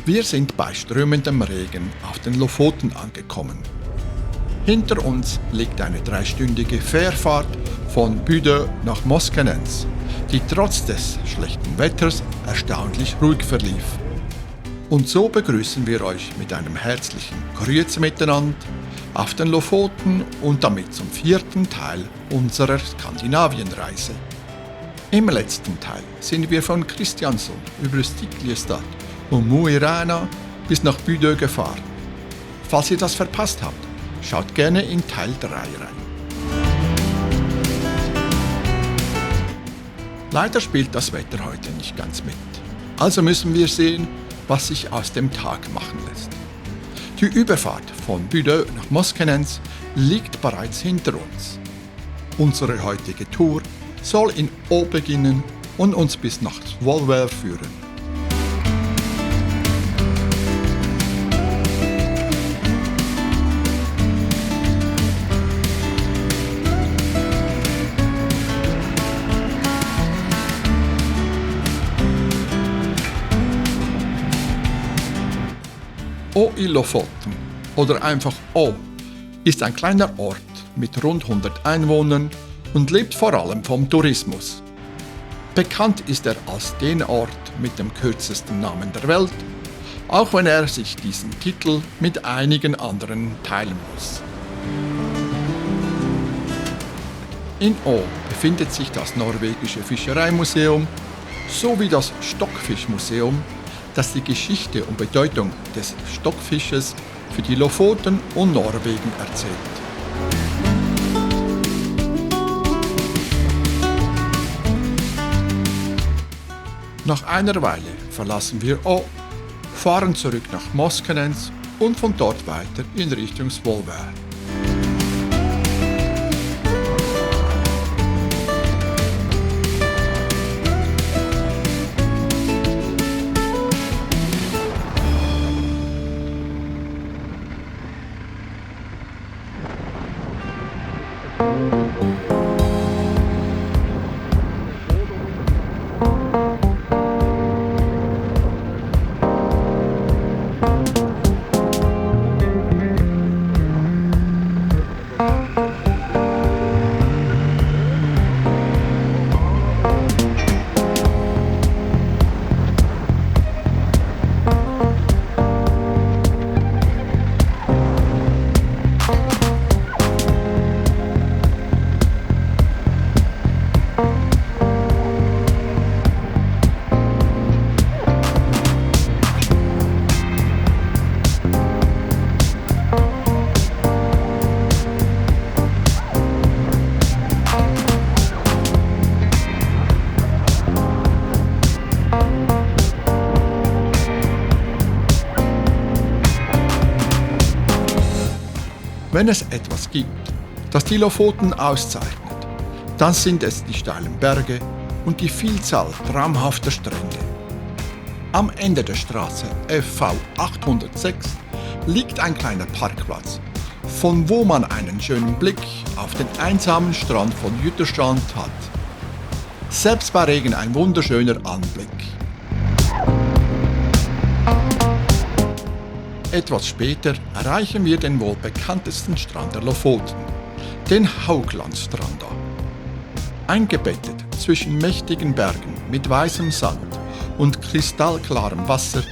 Wir sind bei strömendem Regen auf den Lofoten angekommen. Hinter uns liegt eine 3-stündige Fährfahrt von Budö nach Moskenens, die trotz des schlechten Wetters erstaunlich ruhig verlief. Und so begrüßen wir euch mit einem herzlichen Grüezi miteinander auf den Lofoten und damit zum 4. Teil unserer Skandinavienreise. Im letzten Teil sind wir von Kristiansund über Stiklestad und Mo i Rana bis nach Budö gefahren. Falls ihr das verpasst habt, schaut gerne in Teil 3 rein. Leider spielt das Wetter heute nicht ganz mit. Also müssen wir sehen, was sich aus dem Tag machen lässt. Die Überfahrt von Budö nach Moskenens liegt bereits hinter uns. Unsere heutige Tour soll in O beginnen und uns bis nach Svolvær führen. O i Lofoten oder einfach O ist ein kleiner Ort mit rund 100 Einwohnern und lebt vor allem vom Tourismus. Bekannt ist er als den Ort mit dem kürzesten Namen der Welt, auch wenn er sich diesen Titel mit einigen anderen teilen muss. In O befindet sich das norwegische Fischereimuseum sowie das Stockfischmuseum, das die Geschichte und Bedeutung des Stockfisches für die Lofoten und Norwegen erzählt. Nach einer Weile verlassen wir O, fahren zurück nach Moskenens und von dort weiter in Richtung Svolvær. Wenn es etwas gibt, das die Lofoten auszeichnet, dann sind es die steilen Berge und die Vielzahl traumhafter Strände. Am Ende der Straße FV 806 liegt ein kleiner Parkplatz, von wo man einen schönen Blick auf den einsamen Strand von Jüterstrand hat. Selbst bei Regen ein wunderschöner Anblick. Etwas später erreichen wir den wohl bekanntesten Strand der Lofoten, den Hauglandstranda. Eingebettet zwischen mächtigen Bergen mit weißem Sand und kristallklarem Wasser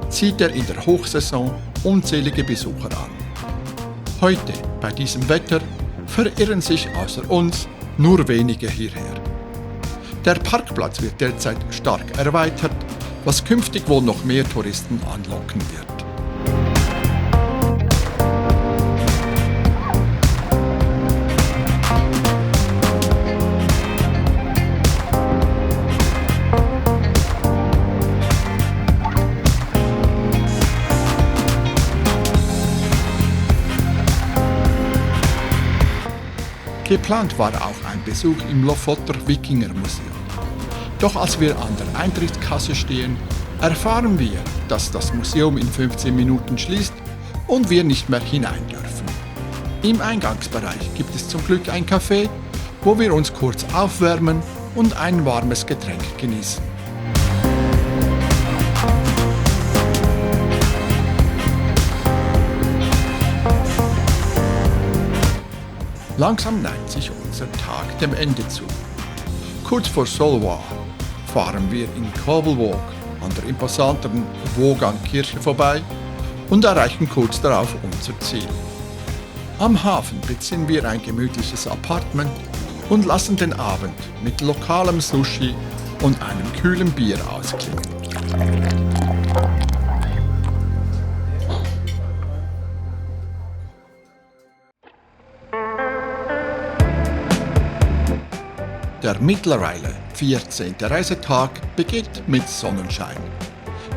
zieht er in der Hochsaison unzählige Besucher an. Heute, bei diesem Wetter, verirren sich außer uns nur wenige hierher. Der Parkplatz wird derzeit stark erweitert, was künftig wohl noch mehr Touristen anlocken wird. Geplant war auch ein Besuch im Lofoter Wikingermuseum. Doch als wir an der Eintrittskasse stehen, erfahren wir, dass das Museum in 15 Minuten schließt und wir nicht mehr hinein dürfen. Im Eingangsbereich gibt es zum Glück ein Café, wo wir uns kurz aufwärmen und ein warmes Getränk genießen. Langsam neigt sich unser Tag dem Ende zu. Kurz vor Solwar fahren wir in Kabelvåg an der imposanten Vågan-Kirche vorbei und erreichen kurz darauf unser Ziel. Am Hafen beziehen wir ein gemütliches Appartement und lassen den Abend mit lokalem Sushi und einem kühlen Bier ausklingen. Der mittlerweile 14. Reisetag beginnt mit Sonnenschein.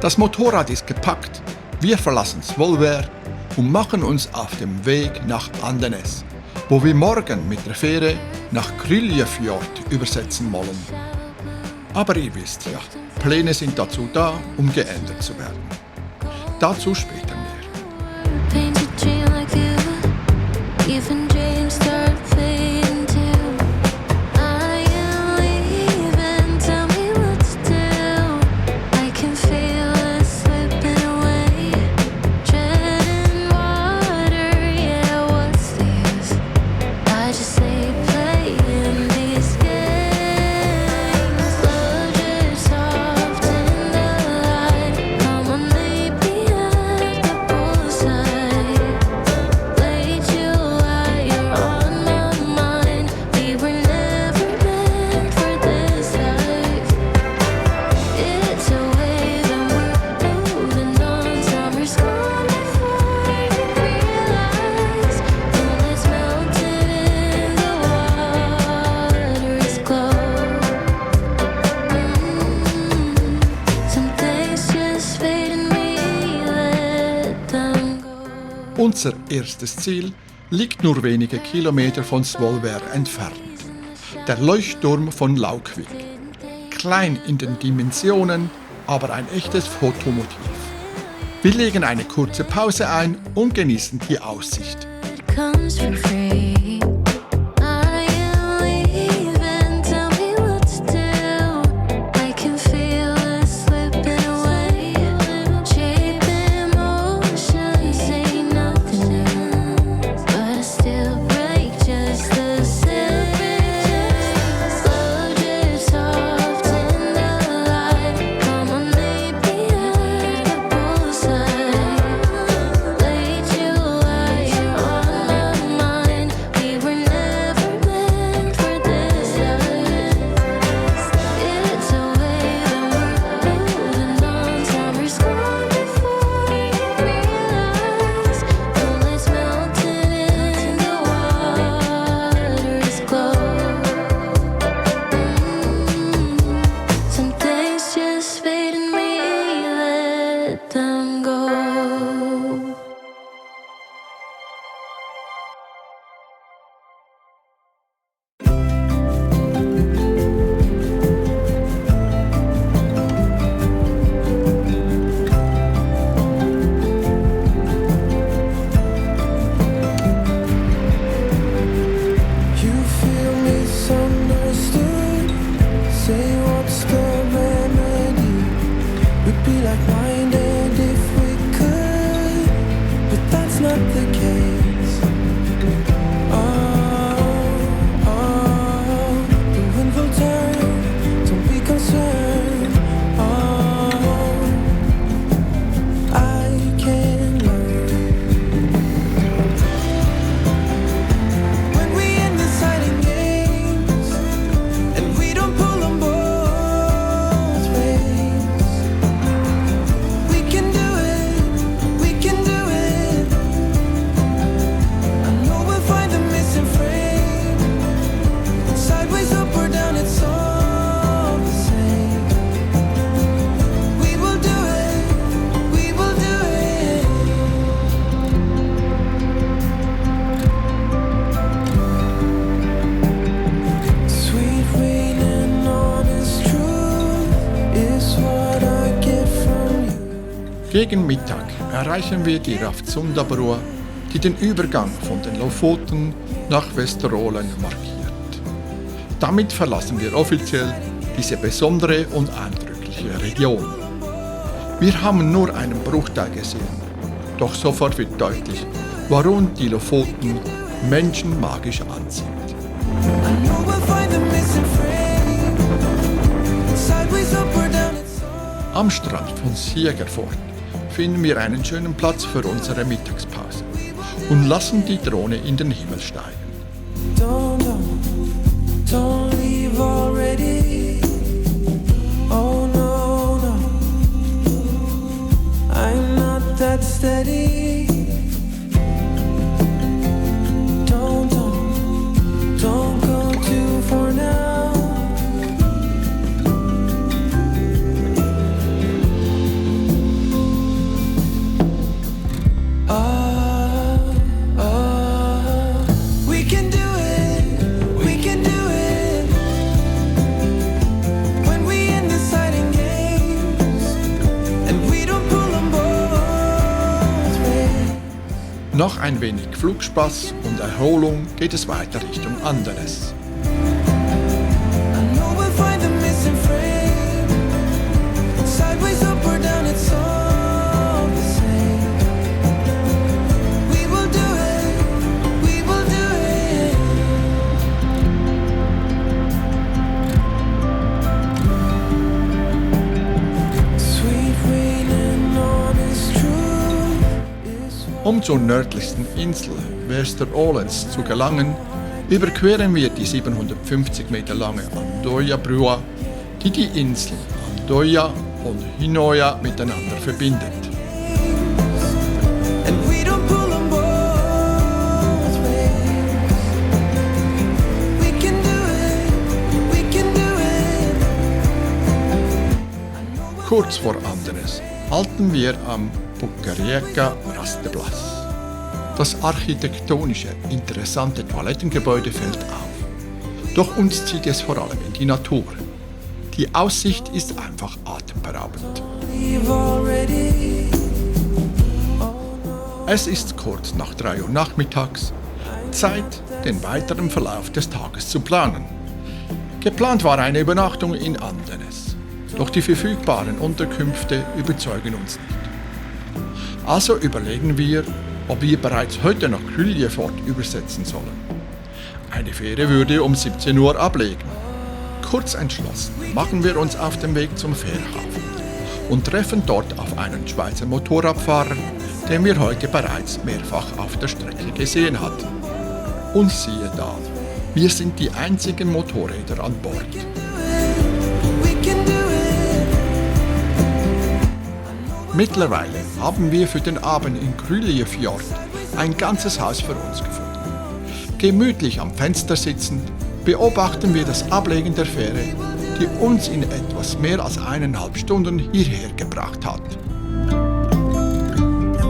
Das Motorrad ist gepackt, wir verlassen Svolvær und machen uns auf dem Weg nach Andenes, wo wir morgen mit der Fähre nach Kryljefjord übersetzen wollen. Aber ihr wisst ja, Pläne sind dazu da, um geändert zu werden. Dazu später mehr. Unser erstes Ziel liegt nur wenige Kilometer von Svolvær entfernt. Der Leuchtturm von Laukvik. Klein in den Dimensionen, aber ein echtes Fotomotiv. Wir legen eine kurze Pause ein und genießen die Aussicht. Gegen Mittag erreichen wir die Raftsundabroa, die den Übergang von den Lofoten nach Vesterålen markiert. Damit verlassen wir offiziell diese besondere und eindrückliche Region. Wir haben nur einen Bruchteil gesehen, doch sofort wird deutlich, warum die Lofoten Menschen magisch anzieht. Am Strand von Siegerfort finden wir einen schönen Platz für unsere Mittagspause und lassen die Drohne in den Himmel steigen. Don't leave already. Oh no, no, I'm not that steady. Don't go too far now. We can do it. We can do it. When we in the exciting games and we don't pull them both ways. Nach ein wenig Flugspaß und Erholung geht es weiter Richtung Andenes. I know we'll find the missing frame. Sideways, up or down, it's all the same. We will do it. We will do it. Sweet rain and honest truth is what Um zur nördlichsten Insel Westerolens zu gelangen, überqueren wir die 750 Meter lange Andoja-Brua, die die Inseln Andoja und Hinoja miteinander verbindet. and we don't pull them both ways. We can do it. We can do it. Kurz vor Andenes halten wir am Pucarieca Rasteplatz. Das architektonische, interessante Toilettengebäude fällt auf. Doch uns zieht es vor allem in die Natur. Die Aussicht ist einfach atemberaubend. Leave already. Es ist kurz nach 3 Uhr nachmittags, Zeit, den weiteren Verlauf des Tages zu planen. Geplant war eine Übernachtung in Andenes, doch die verfügbaren Unterkünfte überzeugen uns nicht. Also überlegen wir, ob wir bereits heute nach Grüljefort übersetzen sollen. Eine Fähre würde um 17 Uhr ablegen. Kurz entschlossen machen wir uns auf den Weg zum Fährhafen und treffen dort auf einen Schweizer Motorradfahrer, den wir heute bereits mehrfach auf der Strecke gesehen hatten. Und siehe da, wir sind die einzigen Motorräder an Bord. We can do it. Mittlerweile haben wir für den Abend in Grüljefjord ein ganzes Haus für uns gefunden. Gemütlich am Fenster sitzend beobachten wir das Ablegen der Fähre, die uns in etwas mehr als 1,5 Stunden hierher gebracht hat.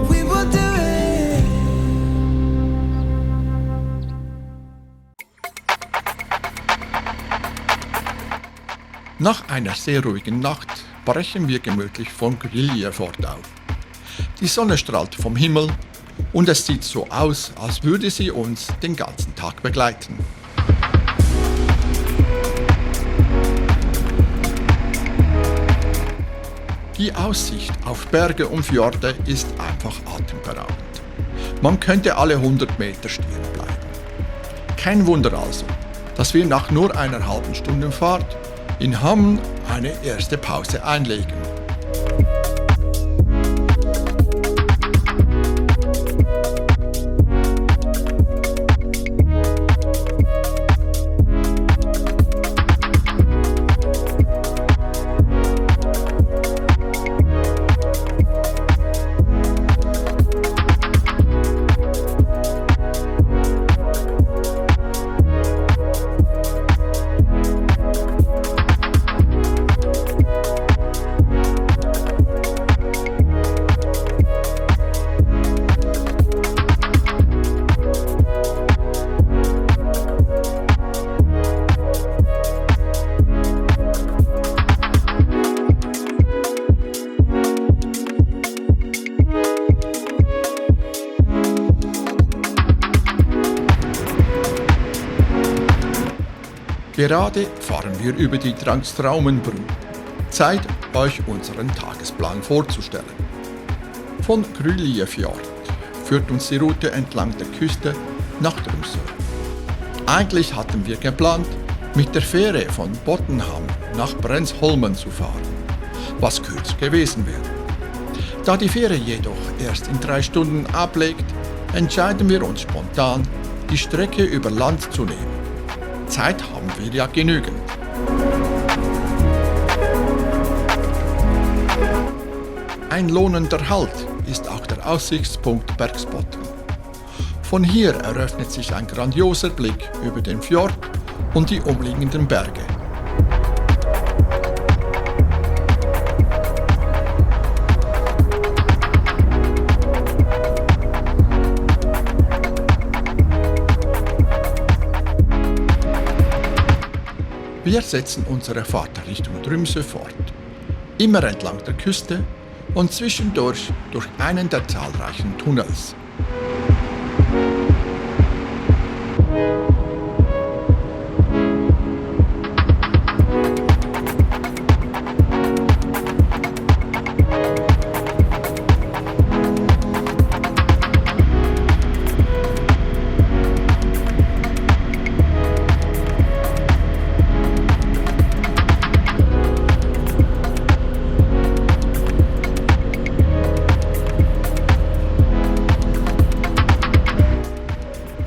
We will do it. Nach einer sehr ruhigen Nacht brechen wir gemütlich von Grüljefort auf. Die Sonne strahlt vom Himmel und es sieht so aus, als würde sie uns den ganzen Tag begleiten. Die Aussicht auf Berge und Fjorde ist einfach atemberaubend. Man könnte alle 100 Meter stehen bleiben. Kein Wunder also, dass wir nach nur einer halben Stunde Fahrt in Hamm eine erste Pause einlegen. Gerade fahren wir über die Drangstraumenbrücke. Zeit, euch unseren Tagesplan vorzustellen. Von Grüljefjord führt uns die Route entlang der Küste nach Tromsø. Eigentlich hatten wir geplant, mit der Fähre von Bottenham nach Brensholmen zu fahren, was kürzer gewesen wäre. Da die Fähre jedoch erst in 3 Stunden ablegt, entscheiden wir uns spontan, die Strecke über Land zu nehmen. Zeit haben wir ja genügend. Ein lohnender Halt ist auch der Aussichtspunkt Bergsbotn. Von hier eröffnet sich ein grandioser Blick über den Fjord und die umliegenden Berge. Wir setzen unsere Fahrt Richtung Tromsø fort, immer entlang der Küste und zwischendurch durch einen der zahlreichen Tunnels.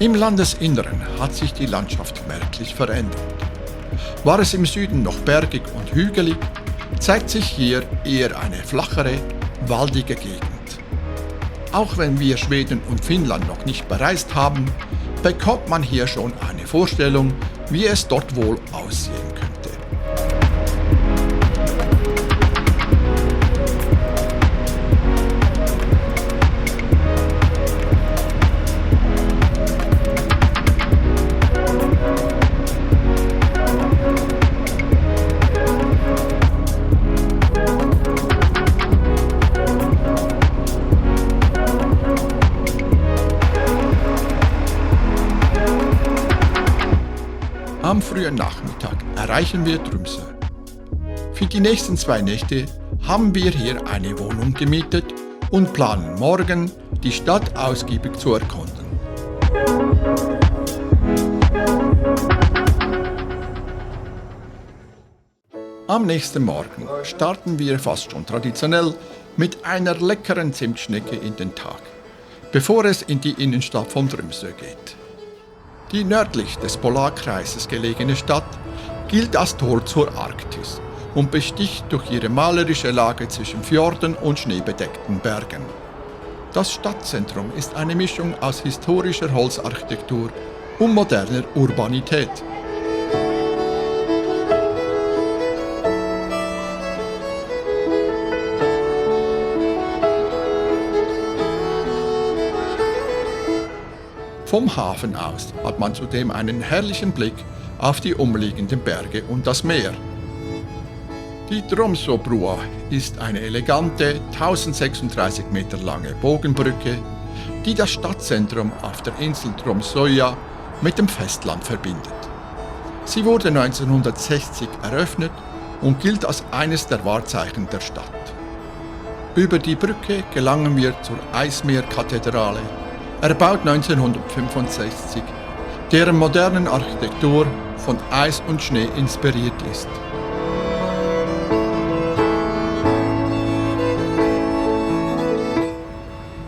Im Landesinneren hat sich die Landschaft merklich verändert. War es im Süden noch bergig und hügelig, zeigt sich hier eher eine flachere, waldige Gegend. Auch wenn wir Schweden und Finnland noch nicht bereist haben, bekommt man hier schon eine Vorstellung, wie es dort wohl aussehen könnte. Am frühen Nachmittag erreichen wir Tromsø. Für die nächsten 2 Nächte haben wir hier eine Wohnung gemietet und planen morgen, die Stadt ausgiebig zu erkunden. Am nächsten Morgen starten wir fast schon traditionell mit einer leckeren Zimtschnecke in den Tag, bevor es in die Innenstadt von Tromsø geht. Die nördlich des Polarkreises gelegene Stadt gilt als Tor zur Arktis und besticht durch ihre malerische Lage zwischen Fjorden und schneebedeckten Bergen. Das Stadtzentrum ist eine Mischung aus historischer Holzarchitektur und moderner Urbanität. Vom Hafen aus hat man zudem einen herrlichen Blick auf die umliegenden Berge und das Meer. Die Tromsøbrua ist eine elegante, 1036 Meter lange Bogenbrücke, die das Stadtzentrum auf der Insel Tromsøya mit dem Festland verbindet. Sie wurde 1960 eröffnet und gilt als eines der Wahrzeichen der Stadt. Über die Brücke gelangen wir zur Eismeerkathedrale, erbaut 1965, deren modernen Architektur von Eis und Schnee inspiriert ist.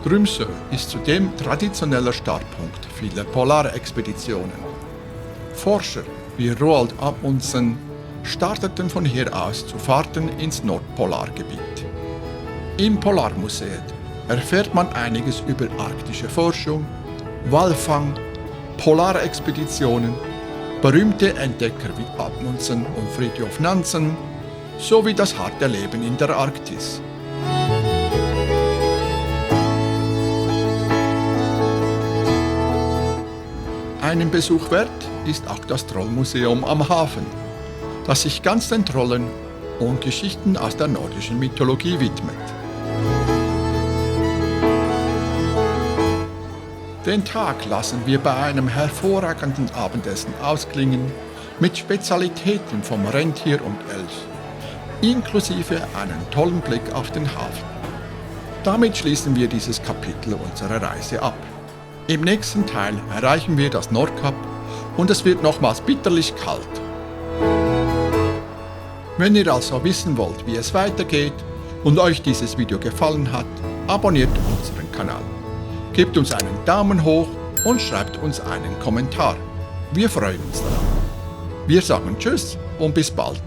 Tromsø ist zudem traditioneller Startpunkt vieler Polarexpeditionen. Forscher wie Roald Amundsen starteten von hier aus zu Fahrten ins Nordpolargebiet. Im Polarmuseum erfährt man einiges über arktische Forschung, Walfang, Polarexpeditionen, berühmte Entdecker wie Amundsen und Fridtjof Nansen sowie das harte Leben in der Arktis. Einen Besuch wert ist auch das Trollmuseum am Hafen, das sich ganz den Trollen und Geschichten aus der nordischen Mythologie widmet. Den Tag lassen wir bei einem hervorragenden Abendessen ausklingen mit Spezialitäten vom Rentier und Elch, inklusive einen tollen Blick auf den Hafen. Damit schließen wir dieses Kapitel unserer Reise ab. Im nächsten Teil erreichen wir das Nordkap und es wird nochmals bitterlich kalt. Wenn ihr also wissen wollt, wie es weitergeht und euch dieses Video gefallen hat, abonniert unseren Kanal. Gebt uns einen Daumen hoch und schreibt uns einen Kommentar. Wir freuen uns darauf. Wir sagen Tschüss und bis bald.